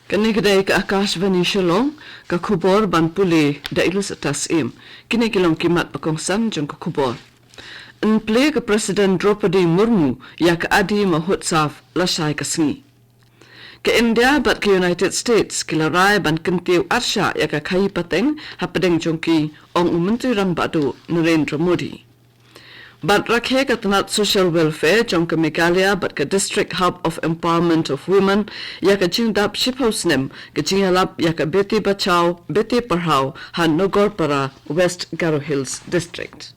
Kini kedai ke AKASHVANI Shillong ke kubur ban puli dailus atas im. Kini kilong kimat pakongsan jong ke kubur. Enple ke Presiden Draupadi Murmu ya ke adi mahutsaf lasai kasni. Ke India bat ke United States kilarai ban kentiu arsha ya ke kai pateng hapadeng jongki ong Menteri Rang Badu Narendra Modi. But rakhe katanat social welfare jong ke Meghalaya but ke district hub of empowerment of women ya ke jingdap shiphausnem ke jingalap ya ke beti bachao beti parhao han Nogorpara West Garo Hills district.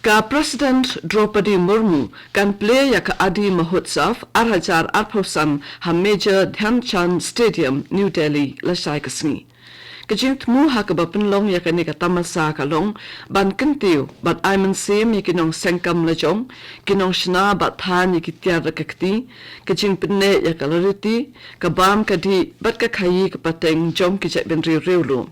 Ka President Draupadi Murmu kan play ya ke adi mahutsaf arhajar arphausan ha Major Dhyan Chand Stadium New Delhi lasai kasni. Kajing temu ha ke bapenlong ya kani ka tamasa kalong ban kentiu bat aiman sim ya kinong sengkam lejong kinong shna bat than ya kitiar rakakti kajing penne ya kalariti kabam kadi bat ka khayi ka pateng jom ki jek ben riu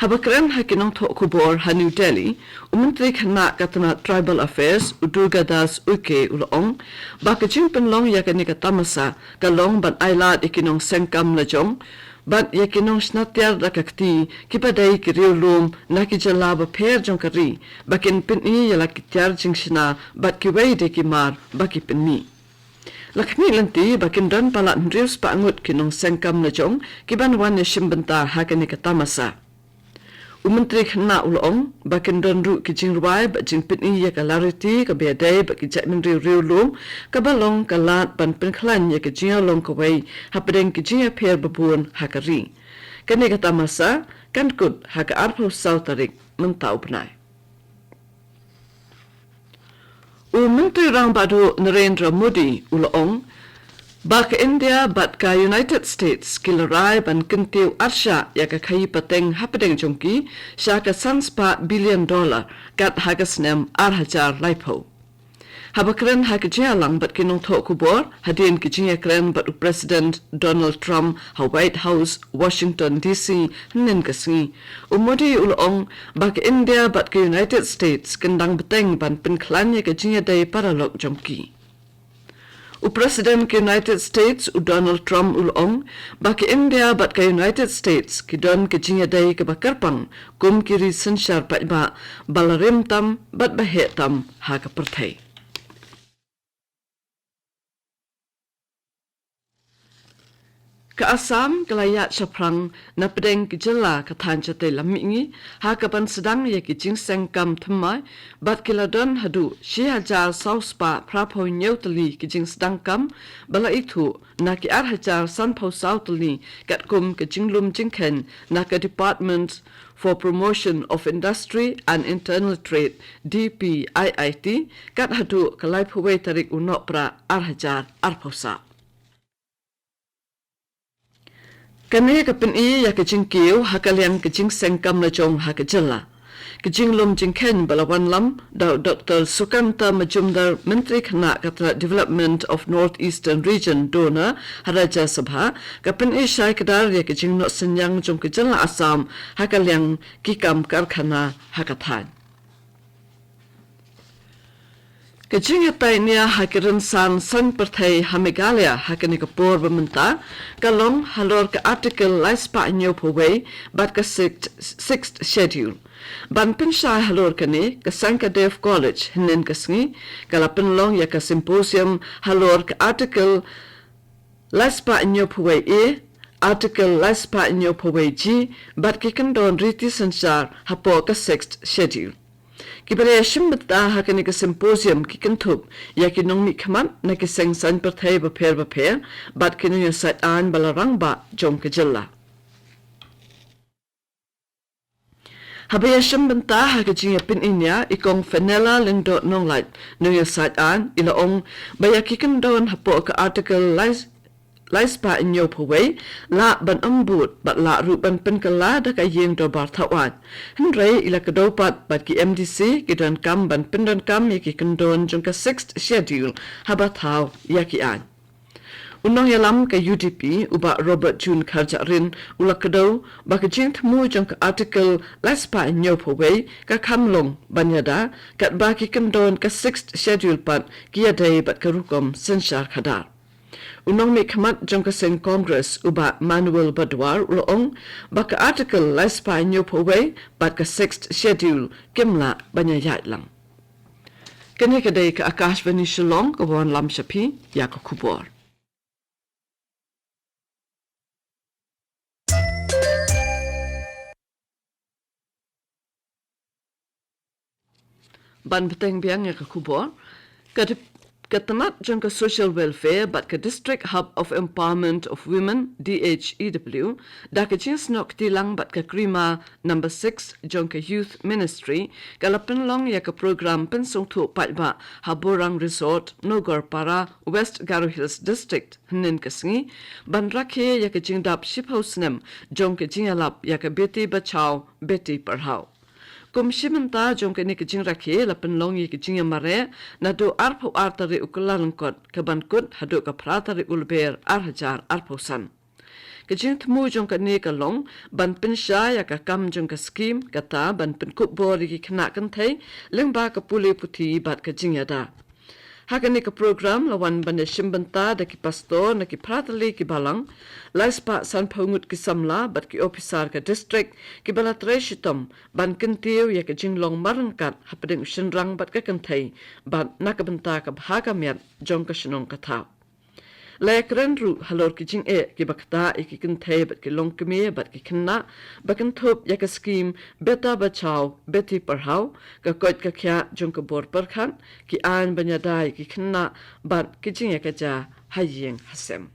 habakran ha kinong thok kubor ha New Delhi Menteri Khana katana Tribal Affairs Udurga Das Uke ulong ba kajing penlong ya kani ka tamasa kalong ban ailat ikinong sengkam lejong But yakinong snatyar rakakti kipadai kiriulum nakijalaba per jongkari bakin pinni yalakityar jingshina bat kiway de kimar baki pinni. Lakni lanti bakin dan pala nrius paangut kinong sengkam na jong kiban wan yashimbentar hakani katamasa. Menteri Khana ulong bakin dan ru kijing ruai bat jing pinni yakalariti kabedai baki jakmin riulum kabalong kalat ban penklan yakijing long kawai hapadeng kijing per babun hakari. Kani katamasa kan kut haka arpau sautarik mentau benai. Menteri Rang Badu Narendra Modi ulong Bak India bat ka United States kilarai ban kentiu arsha ya ka khai pateng hapadeng jongki sya ka $1 billion kat hagasnem arhajar laipo. Habakren ha kejalang bat kinong thok kubor hadin kijinga kren bat President Donald Trump ha White House Washington DC nen kasngi umodi ulong bak India bat ka United States kendang beteng ban penklan ya kijinga dai paralok jongki. President ke United States Donald Trump ulong baki India bat ke United States kidon ke jingadai ke bakarpang kum kiri sensyar patba balarim tam bat bahetam ha ke perthai. Ke Assam kelayat syaprang na pedeng kejela ke tanjate lamingi ha kapan sedang ya ki jing sengkam themai bat kiladon hadu shi hajar sauspa prapo nyautali ki jing sedangkam bala itu na ki hajar sanpau sautali kat kum ke jinglum jingken na ke Department for Promotion of Industry and Internal Trade DPIIT kat hadu kalai pawai tarik unok pra hajar arpausa. Kani kapin ya kejing kiu hakalian kejing sengkam na jong hakajela. Kejing lum jingken balawan lam da Dr. Sukanta Majumdar Menteri Khana kata Development of Northeastern Region Dona Haraja Sabha kapin syai kedar ya kejing nok senyang jong kejela Assam hakalian kikam karkhana hakathan. Kejing yatai niya hakirin san perthai ha Meghalaya hakani kapur bementa kalong halor ke artikel laispa nyo pawai bat ke sixth schedule. Ban pinsai halor kani ke Sankadev College hinin kasngi kalapin long ya ke symposium halor ke artikel laispa nyo pawai artikel laispa nyo pawai G bat ke kendon riti sensar hapo ke sixth schedule. Kibare shimbata hakani ke symposium kikentup ya kinong mi khaman na ke sengsan perthai baper bat kinong sat an balarang ba jong ke jella habaya shimbata hakajing pin inya ikong fenela lendo nonglat no sat an ilaong baya kikendon hapo ke article laispa inyo pawai la ban ambut bat la ruban penkala da kayeng do bar thawan hendrai ila kedopat bat ki MDC kidan kam ban pendon kam yaki kendon jong ka sixth schedule habat thau yaki an Unong yalam ka UDP uba Robert June Kharjarin ulakado baka jing thmu jong ka article laspa nyopaway ka khamlong banyada kat baki kandon ka 6th schedule pat kiyaday bat karukom senshar khadar. Unong mi khamat jong ka sen Congress uba Manuel Badwar ulong baka article laspa nyopaway bat ka 6th schedule kimla banyayat lang. Kani kaday ka AKASHVANI Shillong kawan lam shapi yaka kubor. Ban peteng biang ya kubor katamat jong ka social welfare but ka district hub of empowerment of women DHEW da ka jing snok tilang but ka krima number 6 jong ka youth ministry kalapin long ya ka program pensong thu palba haborang resort Nogor Para West Garo Hills district hnen kasngi ban rakhe ya ka jing dap ship house nem jong ka jing alap ya ka beti bachao beti parhao Kumshimanta jong ka ni ka jing rakhe lapan long yi ka jing mare na do arpo artari ukulalangkot ka bankut hado ka pratari ulber arhajar arpo san. Ka jing tmu jong ka ni ka long ban pinsha ya ka kam jong ka scheme kata ban pinkut bori ki kena kan thay lengba ka puli puti bat ka jing yada. Hakani ka program lawan banda shimbanta da ki pastor na ki pratali ki balang laispa san paungut ki samla bat ki officer ka district ki balatre shitom ban kintiu ya ka jinglong marangkat hapading shinrang bat ka kanthai bat nakabanta ka bhaga miat jong ka shinong ka tha Lekren ru halor ki jing ki bakta ki kanthai bat ki long kmi bat ki khanna bakan thop ya ka scheme beta bachao beti parhao ka koit ka khya jong ka bor par khan ki an banyadai ki khanna bat ki jing ya ka ja hayeng hasem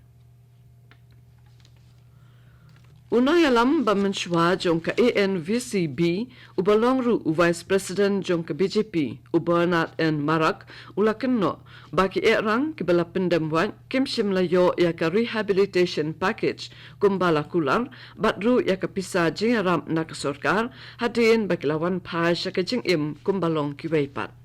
Unayalam bamanshwa jong ka ANVCB ubalong ru Vice President jong ka BJP Bernard N. Marak ulakenno baki erang ki balapindam wan kim shimlayo ya ka rehabilitation package kumbala kular batru ya ka pisa jingaram na ka sarkar hadin bakilawan pa sha ka jingim kumbalong ki weipat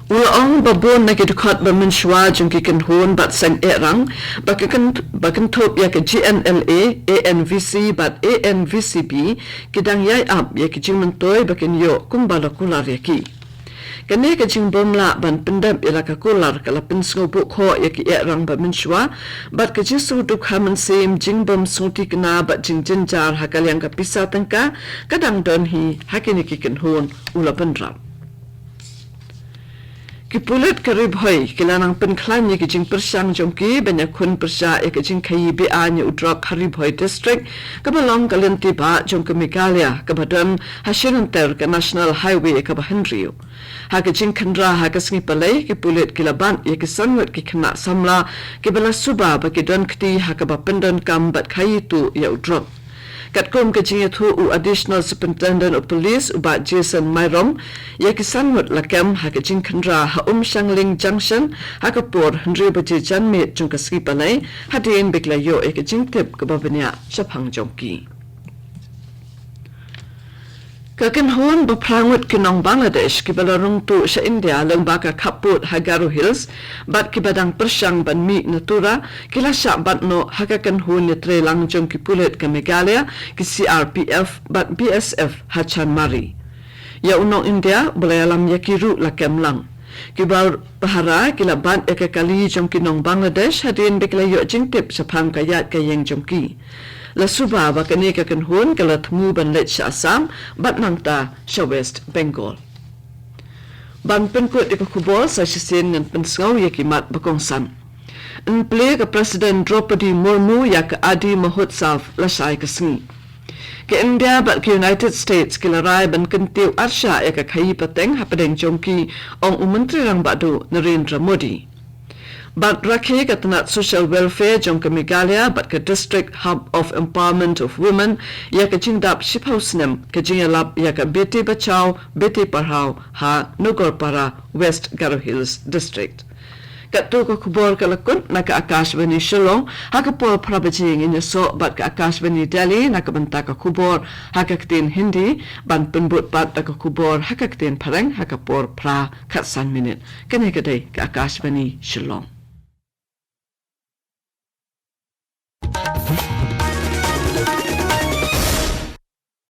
Ulang babon na kidukot bamanshwa jong ki kanhon bat sang erang bakan top ya ka GNLA ANVC bat ANVCB kidang yai up ya ki jingmantoy bakin yo kumbala kular ya ki Kani ka jing bomla ban pendam ila ka kular kala pinsngo bukho ya ki erang bamanshwa bat ka jisu duk haman sim jing bom suti kena bat jing jinjar hakal yang ka pisa tangka kadang don hi hakini ki kanhon ula bandram Kipulit karib hoy kilanang penklan ki jing persang jongki banyak kun persa ka jing kai ba nya udrop karib hoy district kabalong kalenti ba jong ka Megalia kabadam hasinanter ka national highway ka bahenrio ha ka jing khandra ha ka sngi palai kipulit kilaban ki sanwat ki khna samla kibala suba ba ki don kti ha ka ba pendon kam bat khai tu ya udrop Katkom kajing thu u additional superintendent of police uba Jason Myrom ya kisanmut lakam ha kajing khandra ha Shangling junction ha kapor hendri baje janme jung ka skipanai hadin bekla yo e kajing tip ka babanya shaphang jongki Kakan hon baprangut kinong Bangladesh kibalarong tu sa India lang baka kaput Hagaro Hills bat kibadang persang ban mi natura kilasa bat no hakakan hon ni trelang jong kipulit ka Meghalaya ki CRPF bat BSF hachan mari ya unong India balayalam yakiru lakam lang kibar pahara kilaban ekakali jong kinong Bangladesh hadin beklayo jingtip sa pangkayat kayeng jongki La suba ba kani ka kanhon kala thmu ban let sa Assam bat nangta sa West Bengal. Ban penkut di kubol sa sisin ng pensgaw yakimat bakongsan. Ang play ka President Draupadi Murmu ya ka Adi Mahotsav lasay kasngi. Ka India bat ka United States kilaray ban kantiw arsya ya ka kayi pateng hapadeng jongki ang umantri rang bado Narendra Modi. But rakhe katanat social welfare jong ka Meghalaya but ka district hub of empowerment of women ya ka jingdap shiphausnem ka jingalap ya ka beti bachao beti parhao ha Nogor Para West Garo Hills district Katu ka kubor kalakun naka AKASHVANI Shillong hakapol prabajing inyaso bat ka AKASHVANI Delhi nakabanta ka kubor hakaktin Hindi ban penbut bat ka kubor hakaktin parang hakapor pra katsan minute. Kene kadai ka AKASHVANI Shillong.